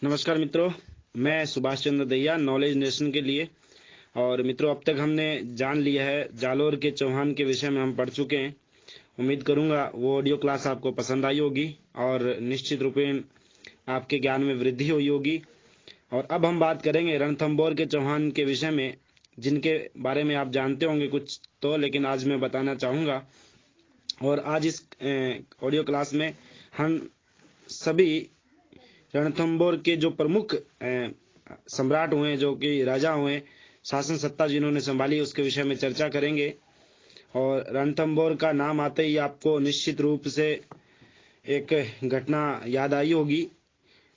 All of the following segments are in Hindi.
नमस्कार मित्रों, मैं सुभाष चंद्र दहिया नॉलेज नेशन के लिए। और मित्रों, अब तक हमने जान लिया है जालोर के चौहान के विषय में हम पढ़ चुके हैं। उम्मीद करूंगा वो ऑडियो क्लास आपको पसंद आई होगी और निश्चित रूपेण आपके ज्ञान में वृद्धि हुई होगी। और अब हम बात करेंगे रणथंभौर के चौहान के विषय में, जिनके बारे में आप जानते होंगे कुछ तो, लेकिन आज मैं बताना चाहूँगा। और आज इस ऑडियो क्लास में हम सभी रणथंभौर के जो प्रमुख सम्राट हुए, जो कि राजा हुए, शासन सत्ता जिन्होंने संभाली, उसके विषय में चर्चा करेंगे। और रणथंभौर का नाम आते ही आपको निश्चित रूप से एक घटना याद आई होगी,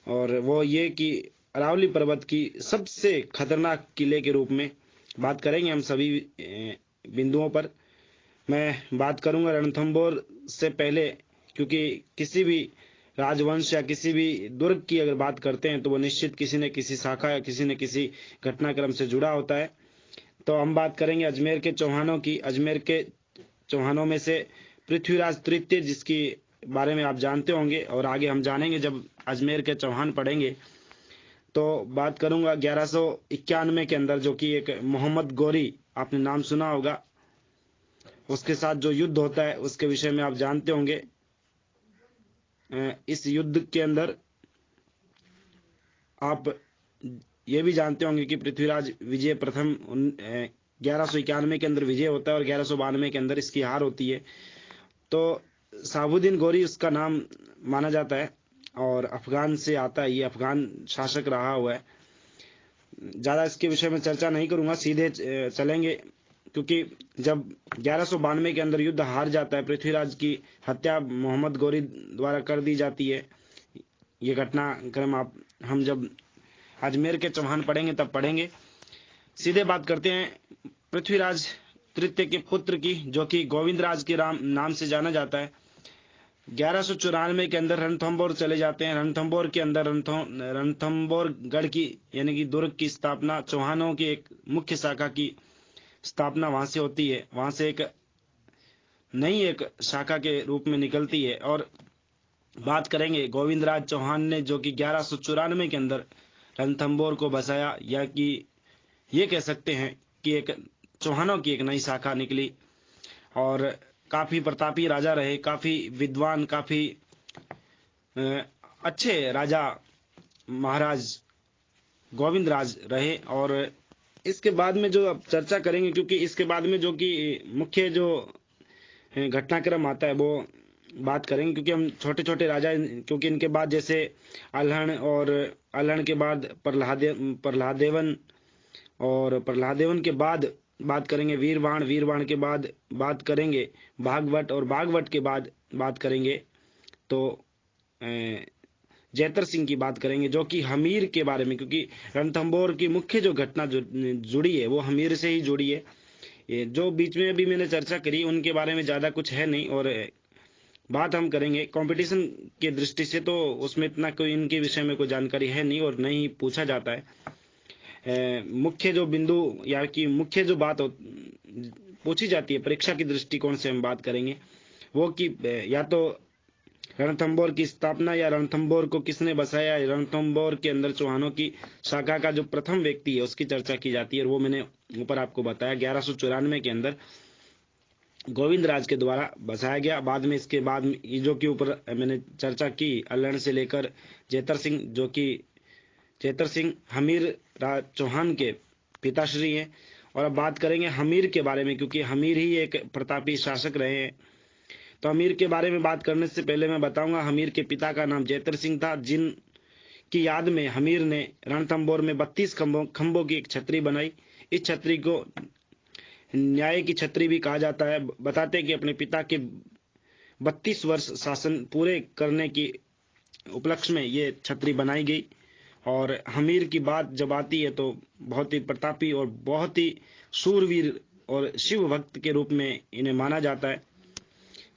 और वो ये कि अरावली पर्वत की सबसे खतरनाक किले के रूप में बात करेंगे हम सभी बिंदुओं पर। मैं बात करूंगा रणथंभौर से पहले, क्योंकि किसी भी राजवंश या किसी भी दुर्ग की अगर बात करते हैं तो वो निश्चित किसी न किसी शाखा या किसी न किसी घटनाक्रम से जुड़ा होता है। तो हम बात करेंगे अजमेर के चौहानों की। अजमेर के चौहानों में से पृथ्वीराज तृतीय, जिसकी बारे में आप जानते होंगे और आगे हम जानेंगे जब अजमेर के चौहान पढ़ेंगे। तो बात करूंगा 1191 के अंदर, जो कि एक मोहम्मद गौरी, आपने नाम सुना होगा, उसके साथ जो युद्ध होता है उसके विषय में आप जानते होंगे। इस युद्ध के अंदर आप ये भी जानते होंगे कि पृथ्वीराज विजय प्रथम 1191 के अंदर विजय होता है और 1192 के अंदर इसकी हार होती है। तो साबुद्दीन गौरी उसका नाम माना जाता है और अफगान से आता है, ये अफगान शासक रहा हुआ है। ज़्यादा इसके विषय में चर्चा नहीं करूंगा, सीधे चलेंगे, क्योंकि जब 1192 के अंदर युद्ध हार जाता है, पृथ्वीराज की हत्या मोहम्मद गौरी द्वारा कर दी जाती है। ये घटनाक्रम हम जब अजमेर के चौहान पढ़ेंगे तब पढ़ेंगे। सीधे बात करते हैं पृथ्वीराज तृतीय के पुत्र की, जो कि गोविंदराज के नाम से जाना जाता है। 1194 के अंदर रणथंभौर चले जाते हैं। रणथंभौर के अंदर रणथंभौर गढ़ की, यानी कि दुर्ग की स्थापना, चौहानों की एक मुख्य शाखा की स्थापना वहां से होती है। वहां से एक नई एक शाखा के रूप में निकलती है। और बात करेंगे गोविंदराज चौहान ने, जो कि 1194 के अंदर रणथंभौर को बसाया, या कि ये कह सकते हैं कि एक चौहानों की एक नई शाखा निकली। और काफी प्रतापी राजा रहे, काफी विद्वान, काफी अच्छे राजा महाराज गोविंदराज रहे। और इसके बाद में जो अब चर्चा करेंगे, क्योंकि इसके बाद में जो कि मुख्य जो घटनाक्रम आता है वो बात करेंगे, क्योंकि हम छोटे छोटे राजा, क्योंकि इनके बाद जैसे अल्हण, और अल्हण के बाद प्रहलादेवन, और प्रहलादेवन के बाद बात करेंगे वीरवाण, वीरवाण के बाद बात करेंगे भागवत, और भागवत के बाद बात करेंगे तो जैतर सिंह की बात करेंगे, जो कि हमीर के बारे में, क्योंकि रणथंभौर की मुख्य जो घटना जुड़ी है वो हमीर से ही जुड़ी है। ये जो बीच में अभी मैंने चर्चा करी उनके बारे में ज़्यादा कुछ है नहीं, और बात हम करेंगे कंपटीशन के दृष्टि से, तो उसमें इतना कोई इनके विषय में कोई जानकारी है नहीं और नहीं पूछा जाता है। मुख्य जो बिंदु या कि मुख्य जो बात पूछी जाती है परीक्षा की दृष्टिकोण से हम बात करेंगे, वो कि या तो रणथंभौर की स्थापना, या रणथंभौर को किसने बसाया, रणथंभौर के अंदर चौहानों की शाखा का जो प्रथम व्यक्ति है उसकी चर्चा की जाती है। और वो मैंने ऊपर आपको बताया 1194 के अंदर गोविंदराज के द्वारा बसाया गया। बाद में इसके बाद जो कि ऊपर मैंने चर्चा की अल्हण से लेकर जैतर सिंह, जो कि जैतर सिंह हमीर चौहान के पिताश्री हैं। और अब बात करेंगे हमीर के बारे में, क्योंकि हमीर ही एक प्रतापी शासक रहे हैं। तो हमीर के बारे में बात करने से पहले मैं बताऊंगा, हमीर के पिता का नाम जैतर सिंह था, जिन की याद में हमीर ने रणथंभौर में 32 खंभों की एक छतरी बनाई। इस छतरी को न्याय की छतरी भी कहा जाता है। बताते कि अपने पिता के 32 वर्ष शासन पूरे करने की उपलक्ष्य में ये छतरी बनाई गई। और हमीर की बात जब आती है तो बहुत ही प्रतापी और बहुत ही शूरवीर और शिव भक्त के रूप में इन्हें माना जाता है।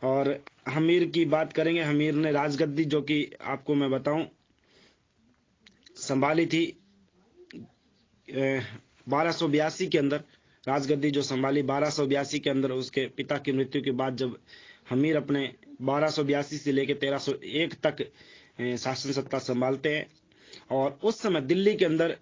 और हमीर की बात करेंगे, हमीर ने राजगद्दी, जो कि आपको मैं बताऊं, संभाली थी 1282 के अंदर। राजगद्दी जो संभाली 1282 के अंदर, उसके पिता की मृत्यु के बाद जब हमीर अपने 1282 से लेकर 1301 तक शासन सत्ता संभालते हैं। और उस समय दिल्ली के अंदर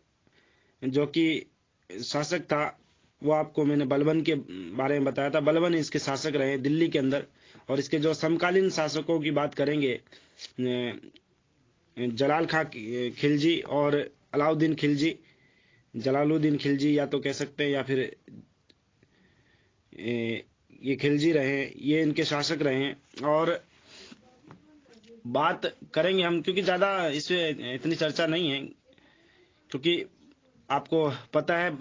जो कि शासक था, वो आपको मैंने बलबन के बारे में बताया था। बलबन इसके शासक रहे दिल्ली के अंदर। और इसके जो समकालीन शासकों की बात करेंगे, जलाल खां खिलजी और अलाउद्दीन खिलजी, जलालुद्दीन खिलजी या तो कह सकते हैं, या फिर ये खिलजी रहे, ये इनके शासक रहे। और बात करेंगे हम, क्योंकि ज़्यादा इसमें इतनी चर्चा नहीं है, क्योंकि आपको पता है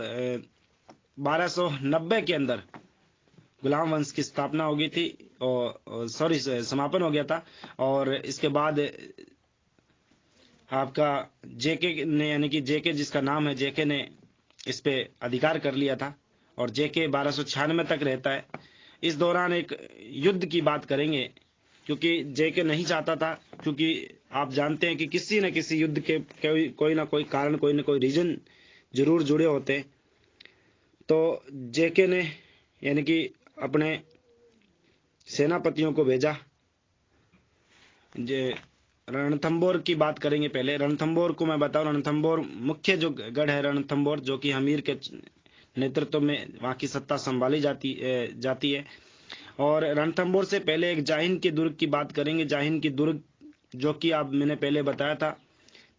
1290 के अंदर गुलाम वंश की स्थापना हो गई थी, और सॉरी समापन हो गया था। और इसके बाद आपका जेके ने, यानी कि जेके जिसका नाम है, जेके ने इस पे अधिकार कर लिया था, और जेके 1296 तक रहता है। इस दौरान एक युद्ध की बात करेंगे, क्योंकि जेके नहीं चाहता था, क्योंकि आप जानते हैं कि किसी न किसी युद्ध के कोई ना कोई कारण, कोई ना कोई रीजन जरूर जुड़े होते। तो जेके ने यानी कि अपने सेनापतियों को भेजा। रणथंबोर की बात करेंगे पहले। रणथंबोर को मैं बताऊं, रणथंबोर मुख्य जो गढ़ है रणथंबोर, जो कि हमीर के नेतृत्व में वहां की सत्ता संभाली जाती है। और रणथंबोर से पहले एक जाहिन के दुर्ग की बात करेंगे। जाहिन की दुर्ग, जो कि आप मैंने पहले बताया था,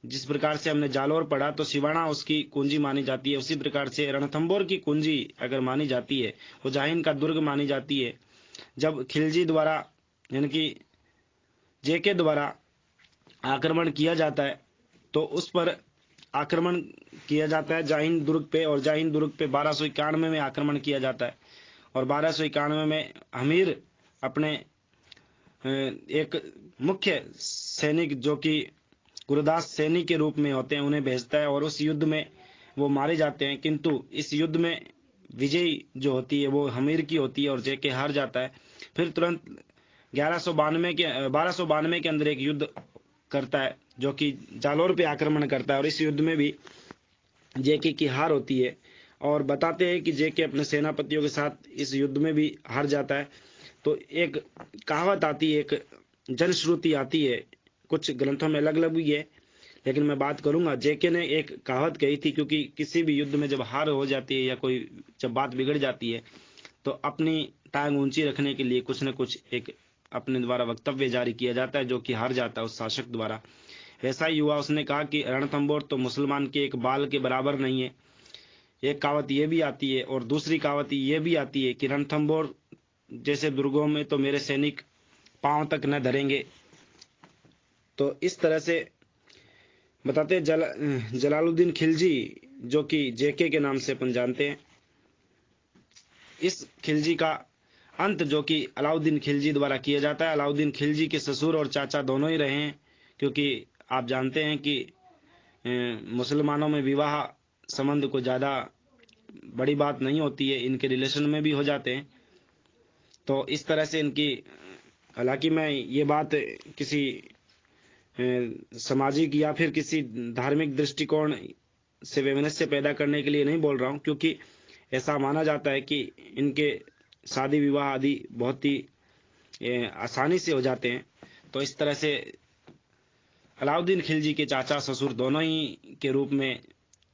जिस प्रकार से हमने जालोर पढ़ा तो सिवाना उसकी कुंजी मानी जाती है, उसी प्रकार से रणथंबोर की कुंजी अगर मानी जाती है, वो जाहिन का दुर्ग मानी जाती है। जब खिलजी द्वारा यानी कि जेके द्वारा आक्रमण किया जाता है, तो उस पर आक्रमण किया जाता है जाहिन दुर्ग पे, और जाहिन दुर्ग पे 1291 में आक्रमण किया जाता है। और 1291 में हमीर अपने एक मुख्य सैनिक, जो कि गुरुदास सैनी के रूप में होते हैं, उन्हें भेजता है, और उस युद्ध में वो मारे जाते हैं। किंतु इस युद्ध में विजयी जो होती है वो हमीर की होती है, और जेके हार जाता है। फिर तुरंत 1292 के अंदर एक युद्ध करता है, जो कि जालोर पे आक्रमण करता है, और इस युद्ध में भी जेके की हार होती है। और बताते हैं कि जेके अपने सेनापतियों के साथ इस युद्ध में भी हार जाता है। तो एक कहावत आती है, एक जनश्रुति आती है, कुछ ग्रंथों में अलग अलग भी है, लेकिन मैं बात करूंगा। जेके ने एक कहावत कही थी, क्योंकि किसी भी युद्ध में जब हार हो जाती है या कोई जब बात बिगड़ जाती है, तो अपनी टांग ऊंची रखने के लिए कुछ न कुछ एक अपने द्वारा वक्तव्य जारी किया जाता है, जो कि हार जाता है उस शासक द्वारा। वैसा ही हुआ। उसने कहा कि रणथंबोर तो मुसलमान के एक बाल के बराबर नहीं है। एक कहावत ये भी आती है, और दूसरी कहावत ये भी आती है कि रणथंबोर जैसे दुर्गों में तो मेरे सैनिक पांव तक न धरेंगे। तो इस तरह से बताते जलालुद्दीन खिलजी, जो कि जेके के नाम से अपन जानते हैं, इस खिलजी का अंत जो कि अलाउद्दीन खिलजी द्वारा किया जाता है। अलाउद्दीन खिलजी के ससुर और चाचा दोनों ही रहे हैं, क्योंकि आप जानते हैं कि मुसलमानों में विवाह संबंध को ज़्यादा बड़ी बात नहीं होती है, इनके रिलेशन में भी हो जाते हैं। तो इस तरह से इनकी, हालांकि मैं ये बात किसी सामाजिक या फिर किसी धार्मिक दृष्टिकोण से वैमनस्य पैदा करने के लिए नहीं बोल रहा हूँ, क्योंकि ऐसा माना जाता है कि इनके शादी विवाह आदि बहुत ही आसानी से हो जाते हैं। तो इस तरह से अलाउद्दीन खिलजी के चाचा ससुर दोनों ही के रूप में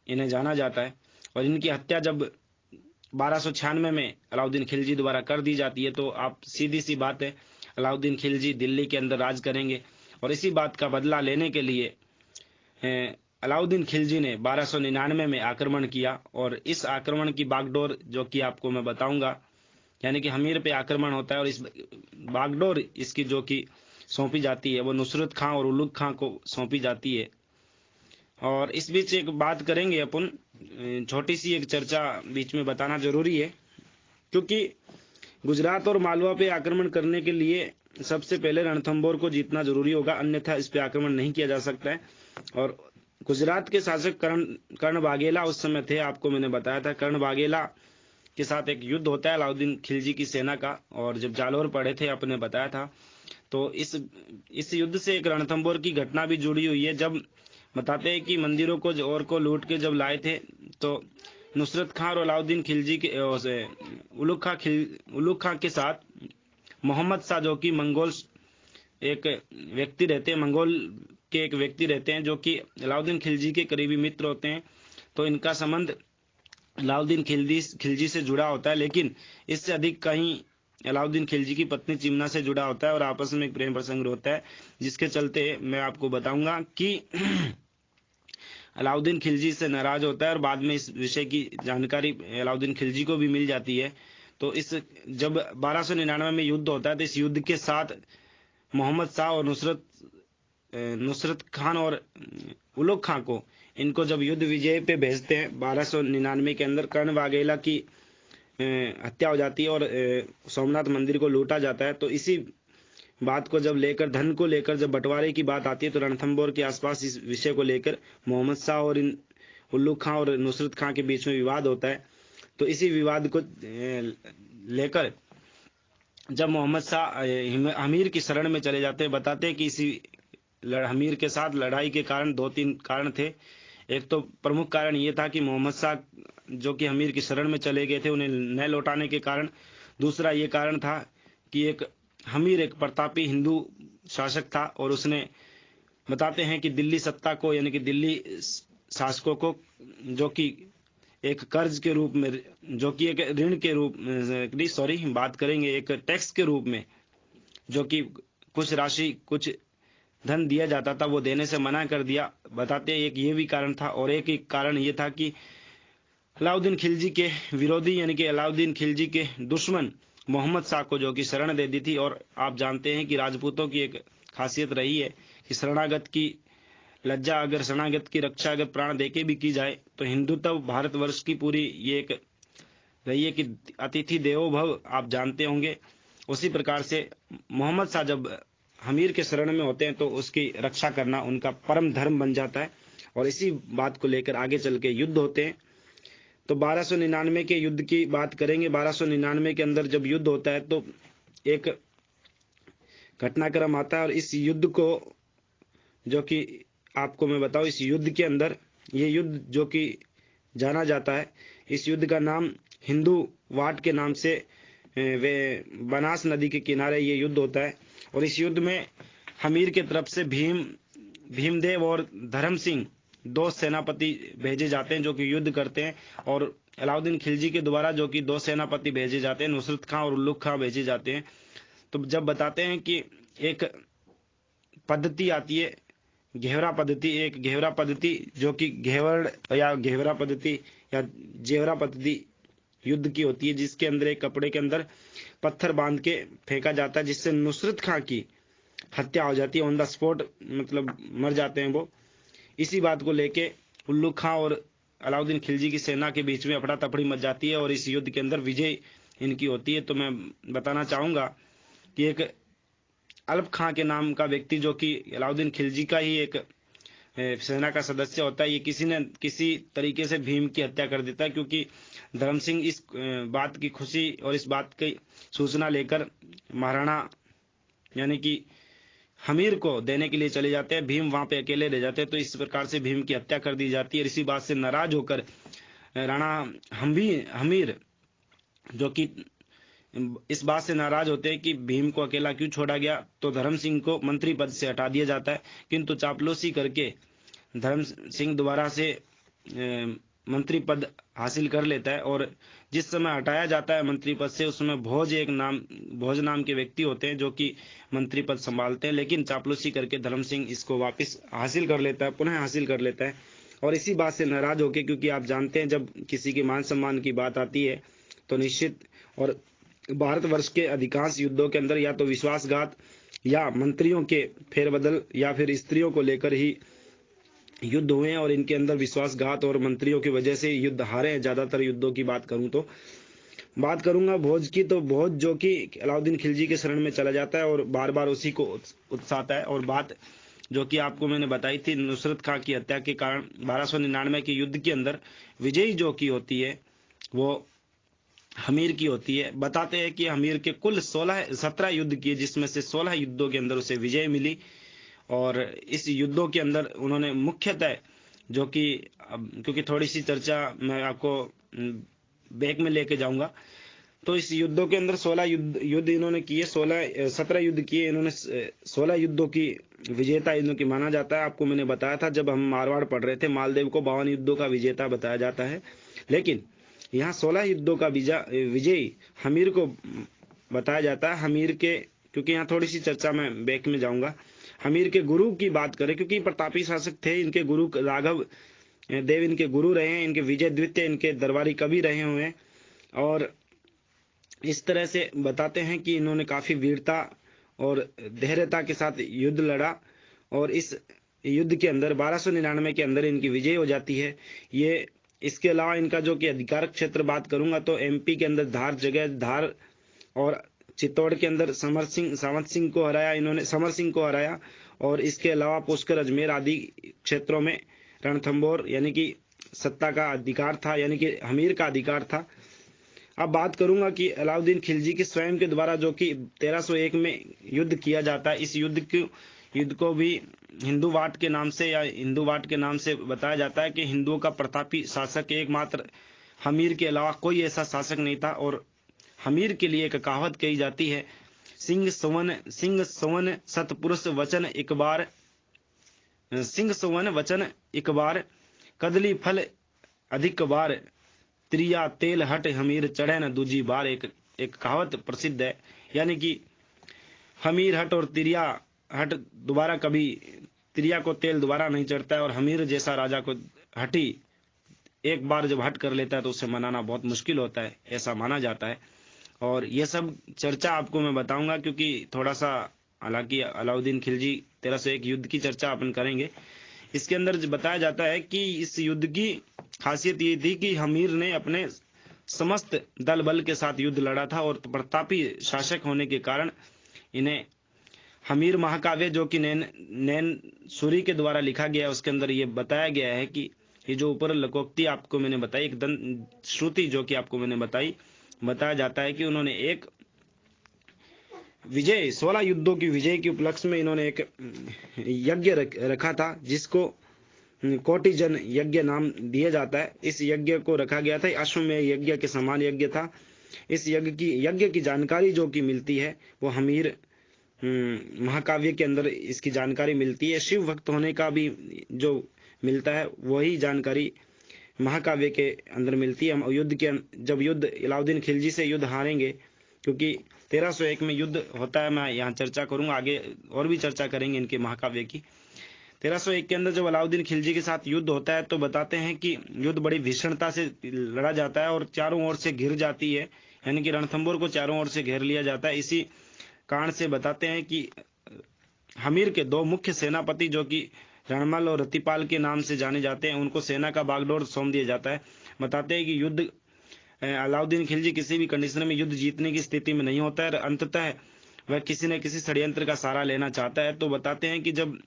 इन्हें जाना जाता है। और इनकी हत्या जब 1296 में अलाउद्दीन खिलजी द्वारा कर दी जाती है, तो आप सीधी सी बात है, अलाउद्दीन खिलजी दिल्ली के अंदर राज करेंगे। और इसी बात का बदला लेने के लिए अलाउद्दीन खिलजी ने 1299 में आक्रमण किया। और इस आक्रमण की बागडोर, जो कि आपको मैं बताऊंगा, यानी कि हमीर पे आक्रमण होता है, और इस बागडोर इसकी जो कि सौंपी जाती है, वो नुसरत खां और उलुग खां को सौंपी जाती है। और इस बीच एक बात करेंगे अपन, छोटी सी एक चर्चा बीच में बताना जरूरी है, क्योंकि गुजरात और मालवा पे आक्रमण करने के लिए सबसे पहले रणथंबोर को जीतना जरूरी होगा, अन्यथा इस पे आक्रमण नहीं किया जा सकता है। और गुजरात के शासक कर्ण बाघेला उस समय थे, आपको मैंने बताया था। कर्ण बाघेला के साथ एक युद्ध होता है अलाउद्दीन खिलजी की सेना का, और जब जालोर पड़े थे आपने बताया था। तो इस युद्ध से एक रणथंबोर की घटना भी जुड़ी हुई है। जब बताते हैं कि मंदिरों को और को लूट के जब लाए थे, तो नुसरत खां और अलाउद्दीन खिलजी के उलुग खां के साथ मोहम्मद शाह, जो कि मंगोल एक व्यक्ति रहते हैं, मंगोल के एक व्यक्ति रहते हैं जो कि अलाउद्दीन खिलजी के करीबी मित्र होते हैं। तो इनका संबंध अलाउद्दीन खिलजी से जुड़ा होता है, लेकिन इससे अधिक कहीं अलाउद्दीन खिलजी की पत्नी चिमना से जुड़ा होता है और आपस में एक प्रेम प्रसंग होता है, जिसके चलते मैं आपको बताऊंगा कि अलाउद्दीन खिलजी से नाराज होता है और बाद में इस विषय की जानकारी अलाउद्दीन खिलजी को भी मिल जाती है। तो इस जब 1299 में युद्ध होता है तो इस युद्ध के साथ मोहम्मद शाह और नुसरत खान और उलुग खां को, इनको जब युद्ध विजय पे भेजते हैं 1299 के अंदर, कर्ण वाघेला की हत्या हो जाती है और सोमनाथ मंदिर को लूटा जाता है। तो इसी बात को जब लेकर, धन को लेकर जब बंटवारे की बात आती है तो रणथंभौर के आसपास इस विषय को लेकर मोहम्मद शाह और उल्लू खां और नुसरत खां के बीच में विवाद होता है। तो इसी विवाद को लेकर जब मोहम्मद शाह हमीर की शरण में चले जाते हैं, बताते हैं कि इसी हमीर के साथ लड़ाई के कारण 2-3 कारण थे। एक तो प्रमुख कारण ये था कि मोहम्मद शाह जो कि हमीर की शरण में चले गए थे, उन्हें न लौटाने के कारण। दूसरा ये कारण था कि हमीर एक प्रतापी हिंदू शासक था और उसने, बताते हैं कि दिल्ली सत्ता को, यानी कि दिल्ली शासकों को, जो कि एक कर्ज के रूप में, जो कि एक ऋण के रूप में, सॉरी बात करेंगे एक टैक्स के रूप में, जो कि कुछ राशि, कुछ धन दिया जाता था, वो देने से मना कर दिया। बताते हैं एक ये भी कारण था और एक कारण ये था कि अलाउद्दीन खिलजी के विरोधी, यानी कि अलाउद्दीन खिलजी के दुश्मन मोहम्मद शाह को जो कि शरण दे दी थी। और आप जानते हैं कि राजपूतों की एक खासियत रही है कि शरणागत की लज्जा, अगर शरणागत की रक्षा अगर प्राण देके भी की जाए तो हिंदुत्व भारतवर्ष की पूरी ये एक रही है कि अतिथि देवो भव, आप जानते होंगे। उसी प्रकार से मोहम्मद शाह जब हमीर के शरण में होते हैं तो उसकी रक्षा करना उनका परम धर्म बन जाता है और इसी बात को लेकर आगे चल के युद्ध होते हैं। तो 1299 के युद्ध की बात करेंगे। 1299 के अंदर जब युद्ध होता है तो एक घटनाक्रम आता है और इस युद्ध को, जो कि आपको मैं बताऊं, इस युद्ध के अंदर, ये युद्ध जो कि जाना जाता है, इस युद्ध का नाम हिंदू वाट के नाम से, वे बनास नदी के किनारे ये युद्ध होता है। और इस युद्ध में हमीर के तरफ से भीमदेव और धर्म सिंह 2 सेनापति भेजे जाते हैं जो कि युद्ध करते हैं, और अलाउद्दीन खिलजी के द्वारा जो कि 2 सेनापति भेजे जाते हैं, नुसरत खां और उल्लुग खां भेजे जाते हैं। तो जब बताते हैं कि एक पद्धति आती है घेवरा पद्धति, एक घेवरा पद्धति जो कि घेवर या घेवरा पद्धति या जेवरा पद्धति युद्ध की होती है, जिसके अंदर एक कपड़े के अंदर पत्थर बांध के फेंका जाता है, जिससे नुसरत खां की हत्या हो जाती है, ऑन द स्पॉट, मतलब मर जाते हैं वो। इसी बात को लेके उल्लुग खां और अलाउद्दीन खिलजी की सेना के बीच में अफड़ा तफड़ी मच जाती है और इस युद्ध के अंदर विजय इनकी होती है। तो मैं बताना चाहूंगा कि एक अल्प खां के नाम का व्यक्ति, जो कि अलाउद्दीन खिलजी का ही एक सेना का सदस्य होता है, ये किसी तरीके से भीम की हत्या कर देता है, क्योंकि धर्म सिंह इस बात की खुशी और इस बात की सूचना लेकर महाराणा यानी कि हमीर को देने के लिए चले जाते हैं। भीम वहां पे अकेले रह जाते हैं। तो इस प्रकार से भीम की हत्या कर दी जाती है। इसी बात से नाराज होकर राणा हमीर, जो कि इस बात से नाराज होते हैं कि भीम को अकेला क्यों छोड़ा गया, तो धर्म सिंह को मंत्री पद से हटा दिया जाता है। किंतु चापलूसी करके धर्म सिंह दोबारा से मंत्री पद हासिल कर लेता है और जिस समय हटाया जाता है मंत्री पद से, उसमें भोज नाम के व्यक्ति होते हैं जो कि मंत्री पद संभालते हैं, लेकिन चापलूसी करके धर्म सिंह इसको वापस हासिल कर लेता है, पुनः हासिल कर लेता है। और इसी बात से नाराज होकर, क्योंकि आप जानते हैं जब किसी के मान सम्मान की बात आती है तो निश्चित, और भारतवर्ष के अधिकांश युद्धों के अंदर या तो विश्वासघात या मंत्रियों के फेरबदल या फिर स्त्रियों को लेकर ही युद्ध हुए हैं और इनके अंदर विश्वासघात और मंत्रियों की वजह से युद्ध हारे हैं। ज्यादातर युद्धों की बात करूं तो बात करूंगा भोज की, तो भोज जो कि अलाउद्दीन खिलजी के शरण में चला जाता है और बार बार उसी को उकसाता है। और बात जो कि आपको मैंने बताई थी नुसरत खां की हत्या के कारण 1299 के युद्ध के अंदर विजयी जो की होती है वो हमीर की होती है। बताते हैं कि हमीर के कुल 17 युद्ध किए, जिसमें से 16 युद्धों के अंदर उसे विजय मिली। और इस युद्धों के अंदर उन्होंने मुख्यतः जो कि, क्योंकि थोड़ी सी चर्चा मैं आपको बैक में लेके जाऊंगा, तो इस युद्धों के अंदर 16 युद्ध इन्होंने किए, 17 युद्ध किए इन्होंने। 16 युद्धों की विजेता इनकी माना जाता है। आपको मैंने बताया था जब हम मारवाड़ पढ़ रहे थे, मालदेव को 52 युद्धों का विजेता बताया जाता है, लेकिन यहाँ 16 युद्धों का विजयी हमीर को बताया जाता है। हमीर के, क्योंकि यहाँ थोड़ी सी चर्चा में बैक में जाऊंगा, हमीर के गुरु की बात करें, क्योंकि प्रतापी शासक थे, इनके गुरु राघव देव इनके गुरु रहे हैं, इनके विजय द्वितीय इनके दरबारी कवि रहे हुए हैं। और इस तरह से बताते हैं कि इन्होंने काफी वीरता और धैर्यता के साथ युद्ध लड़ा, और इस युद्ध के अंदर 1299 के अंदर इनकी विजय हो जाती है। ये इसके अलावा इनका जो कि अधिकार क्षेत्र बात करूंगा तो एमपी के अंदर धार जगह, धार और चित्तौड़ के अंदर सावंत सिंह को हराया इन्होंने, समर सिंह को हराया। और इसके अलावा पुष्कर, अजमेर आदि क्षेत्रों में रणथंभौर यानी कि सत्ता का अधिकार था, यानी कि हमीर का अधिकार था। अब बात करूंगा कि अलाउद्दीन खिलजी के स्वयं के द्वारा जो कि 1301 में युद्ध किया जाता है, इस युद्ध को भी हिंदू वाट के नाम से या हिंदू वाट के नाम से बताया जाता है कि हिंदुओं का प्रतापी शासक एकमात्र हमीर के अलावा कोई ऐसा शासक नहीं था। और हमीर के लिए एक कहावत कही जाती है, सिंह सवन सतपुरुष वचन एक बार, सिंह सवन वचन एक बार, कदली फल अधिक बार, त्रिया तेल हट हमीर चढ़े न दूजी बार। एक कहावत प्रसिद्ध है, यानी कि हमीर हट और त्रिया हट दोबारा कभी, त्रिया को तेल दोबारा नहीं चढ़ता है, और हमीर जैसा राजा को हटी एक बार जब हट कर लेता है तो उसे मनाना बहुत मुश्किल होता है, ऐसा माना जाता है। और ये सब चर्चा आपको मैं बताऊंगा, क्योंकि थोड़ा सा, हालांकि अलाउद्दीन खिलजी 1301 युद्ध की चर्चा अपन करेंगे। इसके अंदर बताया जाता है कि इस युद्ध की खासियत ये थी कि हमीर ने अपने समस्त दल बल के साथ युद्ध लड़ा था, और प्रतापी शासक होने के कारण इन्हें हमीर महाकाव्य जो कि नैन सूरी के द्वारा लिखा गया है, उसके अंदर ये बताया गया है कि ये जो ऊपर लोकोक्ति आपको मैंने बताई, एक दंत श्रुति जो कि आपको मैंने बताई, बताया जाता है कि उन्होंने एक विजय 16 युद्धों की विजय के उपलक्ष्य में इन्होंने एक यज्ञ रखा था, जिसको कोटिजन यज्ञ नाम दिया जाता है। इस यज्ञ को रखा गया था, अश्वमेध यज्ञ के समान यज्ञ था। इस यज्ञ की जानकारी जो कि मिलती है वो हमीर महाकाव्य के अंदर इसकी जानकारी मिलती है। शिव भक्त होने का भी जो मिलता है वही जानकारी महाकाव्य के अंदर मिलती है। हम जब अलाउद्दीन खिलजी से युद्ध हारेंगे, क्योंकि 1301 में युद्ध होता है, मैं यहाँ चर्चा करूंगा, आगे और भी चर्चा करेंगे इनके महाकाव्य की। 1301 के अंदर जब अलाउद्दीन खिलजी के साथ युद्ध होता है तो बताते हैं कि युद्ध बड़ी भीषणता से लड़ा जाता है और चारों ओर से घिर जाती है, यानी कि रणथंभौर को चारों ओर से घेर लिया जाता है। इसी कारण से बताते हैं कि हमीर के दो मुख्य सेनापति जो कि रणमल और रतिपाल के नाम से जाने जाते हैं, उनको सेना का बागडोर सौंप दिया जाता है। बताते हैं कि युद्ध अलाउद्दीन खिलजी किसी भी कंडीशन में युद्ध जीतने की स्थिति में नहीं होता है, अंततः वह किसी न किसी षड्यंत्र का सहारा लेना चाहता है। तो बताते हैं कि जब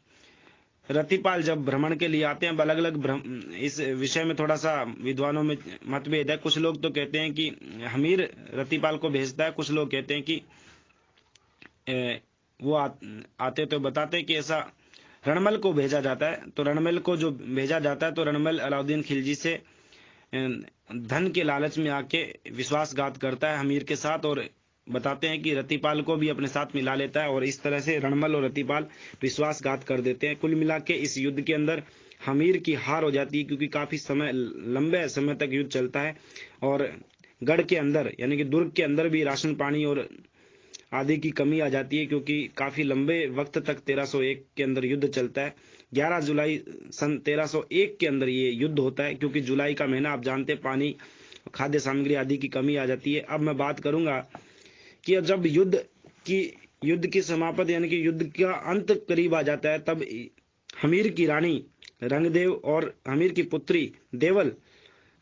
रतिपाल जब भ्रमण के लिए आते हैं, अलग अलग इस विषय में थोड़ा सा विद्वानों में मतभेद है। कुछ लोग तो कहते हैं कि हमीर रतिपाल को भेजता है, कुछ लोग कहते हैं कि वो आते, तो बताते हैं कि ऐसा रणमल को भेजा जाता है। तो रणमल को जो भेजा जाता है तो रणमल अलाउद्दीन खिलजी से धन के लालच में आके विश्वासघात करता है हमीर के साथ, और बताते हैं कि रतिपाल को भी अपने साथ मिला लेता है, और इस तरह से रणमल और रतिपाल विश्वासघात कर देते हैं। कुल मिला के इस युद्ध के अंदर हमीर की हार हो जाती है, क्योंकि काफी लंबे समय तक युद्ध चलता है, और गढ़ के अंदर यानी कि दुर्ग के अंदर भी राशन पानी और आदि की कमी आ जाती है, क्योंकि काफी लंबे वक्त तक 1301 के अंदर युद्ध चलता है। 11 जुलाई सन 1301 के अंदर ये युद्ध होता है, क्योंकि जुलाई का महीना आप जानते हैं पानी, खाद्य सामग्री आदि की कमी आ जाती है। अब मैं बात करूंगा कि जब युद्ध की समाप्ति यानी कि युद्ध का अंत करीब आ जाता है, तब हमीर की रानी रंगदेव और हमीर की पुत्री देवल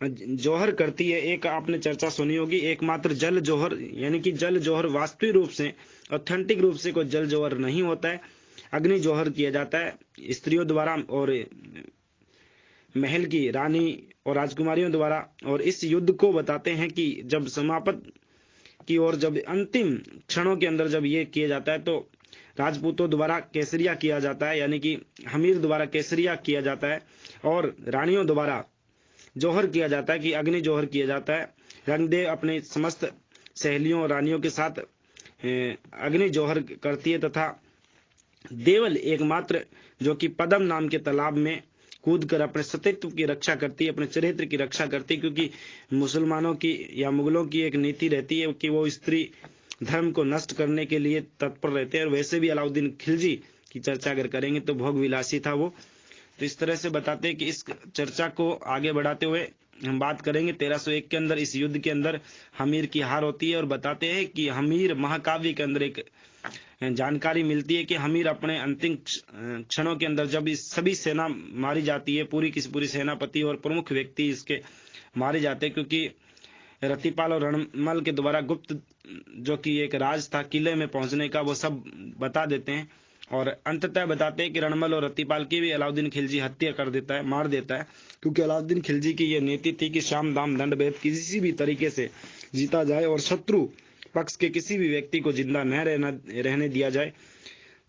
जौहर करती है। एक आपने चर्चा सुनी होगी, एकमात्र जल जौहर, यानी कि जल जौहर वास्तविक रूप से ऑथेंटिक रूप से कोई जल जौहर नहीं होता है, अग्नि जौहर किया जाता है स्त्रियों द्वारा और महल की रानी और राजकुमारियों द्वारा। और इस युद्ध को बताते हैं कि जब समाप्त की और जब अंतिम क्षणों के अंदर जब ये किया जाता है तो राजपूतों द्वारा केसरिया किया जाता है, यानी कि हमीर द्वारा केसरिया किया जाता है, और रानियों द्वारा जौहर किया जाता है कि अग्नि जौहर किया जाता है। रंगदेव अपने समस्त सहेलियों और रानियों के साथ अग्नि जौहर करती है, तथा देवल एकमात्र जो कि पद्म नाम के तालाब में कूद कर अपने सतीत्व की रक्षा करती है, अपने चरित्र की रक्षा करती है, क्योंकि मुसलमानों की या मुगलों की एक नीति रहती है कि वो स्त्री धर्म को नष्ट करने के लिए तत्पर रहते हैं। और वैसे भी अलाउद्दीन खिलजी की चर्चा अगर करेंगे तो भोग विलासी था वो। तो इस तरह से बताते हैं कि इस चर्चा को आगे बढ़ाते हुए हम बात करेंगे 1301 के अंदर इस युद्ध के अंदर हमीर की हार होती है। और बताते हैं कि हमीर महाकाव्य के अंदर एक जानकारी मिलती है कि हमीर अपने अंतिम क्षणों के अंदर जब इस सभी सेना मारी जाती है, पूरी की पूरी सेनापति और प्रमुख व्यक्ति इसके मारे जाते हैं, क्योंकि रतिपाल और रणमल के द्वारा गुप्त जो कि एक राज था किले में पहुंचने का, वो सब बता देते हैं। और अंततः बताते हैं कि रणमल और रतिपाल की भी अलाउद्दीन खिलजी हत्या कर देता है, मार देता है, क्योंकि अलाउद्दीन खिलजी की यह नीति थी कि साम दाम दंड भेद किसी भी तरीके से जीता जाए और शत्रु पक्ष के किसी भी व्यक्ति को जिंदा न रहने दिया जाए।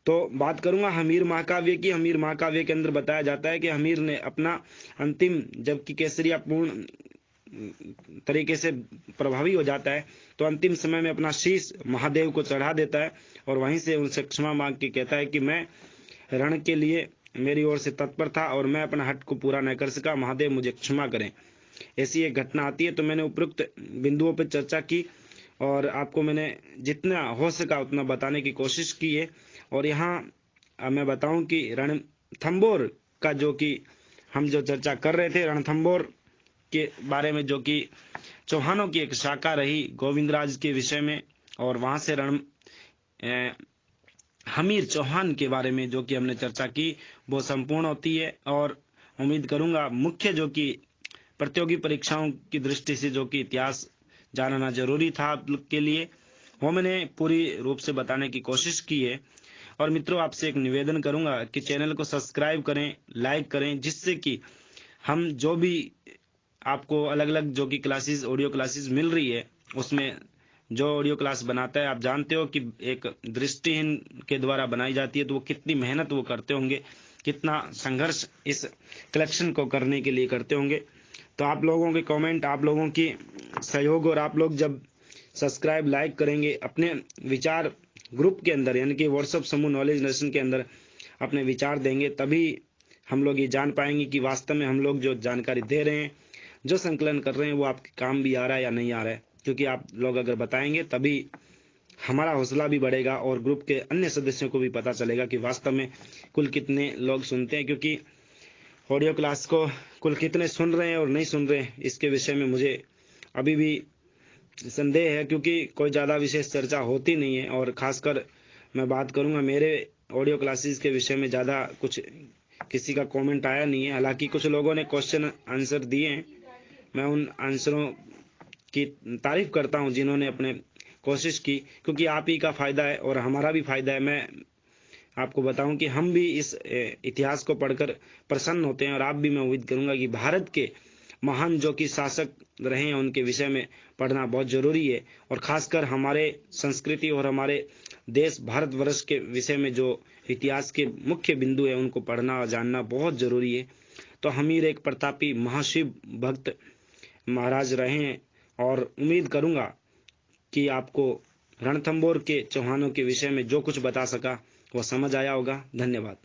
तो बात करूंगा हमीर महाकाव्य की। हमीर महाकाव्य के अंदर बताया जाता है कि हमीर ने अपना अंतिम, जबकि केसरिया पूर्ण तरीके से प्रभावी हो जाता है, तो अंतिम समय में अपना शीश महादेव को चढ़ा देता है और वहीं से उनसे क्षमा मांग के कहता है कि मैं रण के लिए मेरी ओर से तत्पर था और मैं अपना हट को पूरा न कर सका, महादेव मुझे क्षमा करें। ऐसी एक घटना आती है। तो मैंने उपयुक्त बिंदुओं पर चर्चा की और आपको मैंने जितना हो सका उतना बताने की कोशिश की है। और यहाँ मैं बताऊं कि रणथंबोर का जो कि हम जो चर्चा कर रहे थे, रणथंबोर के बारे में, जो कि चौहानों की एक शाखा रही गोविंदराज के विषय में, और वहां से हमीर चौहान के बारे में जो कि हमने चर्चा की वो संपूर्ण होती है। और उम्मीद करूंगा मुख्य जो कि प्रतियोगी परीक्षाओं की दृष्टि से जो कि इतिहास जानना जरूरी था आप लोग के लिए, वो मैंने पूरी रूप से बताने की कोशिश की है। और मित्रों, आपसे एक निवेदन करूंगा कि चैनल को सब्सक्राइब करें, लाइक करें, जिससे कि हम जो भी आपको अलग अलग जो कि क्लासेस, ऑडियो क्लासेस मिल रही है, उसमें जो ऑडियो क्लास बनाता है, आप जानते हो कि एक दृष्टिहीन के द्वारा बनाई जाती है, तो वो कितनी मेहनत वो करते होंगे, कितना संघर्ष इस कलेक्शन को करने के लिए करते होंगे। तो आप लोगों के कमेंट, आप लोगों की सहयोग, और आप लोग जब सब्सक्राइब लाइक करेंगे, अपने विचार ग्रुप के अंदर यानी कि व्हाट्सएप समूह नॉलेज नेशन के अंदर अपने विचार देंगे, तभी हम लोग ये जान पाएंगे कि वास्तव में हम लोग जो जानकारी दे रहे हैं, जो संकलन कर रहे हैं, वो आपके काम भी आ रहा है या नहीं आ रहा है। क्योंकि आप लोग अगर बताएंगे तभी हमारा हौसला भी बढ़ेगा और ग्रुप के अन्य सदस्यों को भी पता चलेगा कि वास्तव में कुल कितने लोग सुनते हैं। क्योंकि ऑडियो क्लास को कुल कितने सुन रहे हैं और नहीं सुन रहे हैं, इसके विषय में मुझे अभी भी संदेह है, क्योंकि कोई ज़्यादा विशेष चर्चा होती नहीं है। और खासकर मैं बात करूंगा, मेरे ऑडियो क्लासेस के विषय में ज़्यादा कुछ किसी का कमेंट आया नहीं है। हालांकि कुछ लोगों ने क्वेश्चन आंसर दिए हैं, मैं उन आंसरों की तारीफ करता हूं जिन्होंने अपने कोशिश की, क्योंकि आप ही का फायदा है और हमारा भी फायदा है। मैं आपको बताऊं कि हम भी इस इतिहास को पढ़कर प्रसन्न होते हैं, और आप भी, मैं उम्मीद करूंगा कि भारत के महान जो कि शासक रहे हैं उनके विषय में पढ़ना बहुत जरूरी है। और खासकर हमारे संस्कृति और हमारे देश भारतवर्ष के विषय में जो इतिहास के मुख्य बिंदु है उनको पढ़ना और जानना बहुत जरूरी है। तो हमीर एक प्रतापी महाशिव भक्त महाराज रहे हैं, और उम्मीद करूंगा कि आपको रणथंबोर के चौहानों के विषय में जो कुछ बता सका वो समझ आया होगा। धन्यवाद।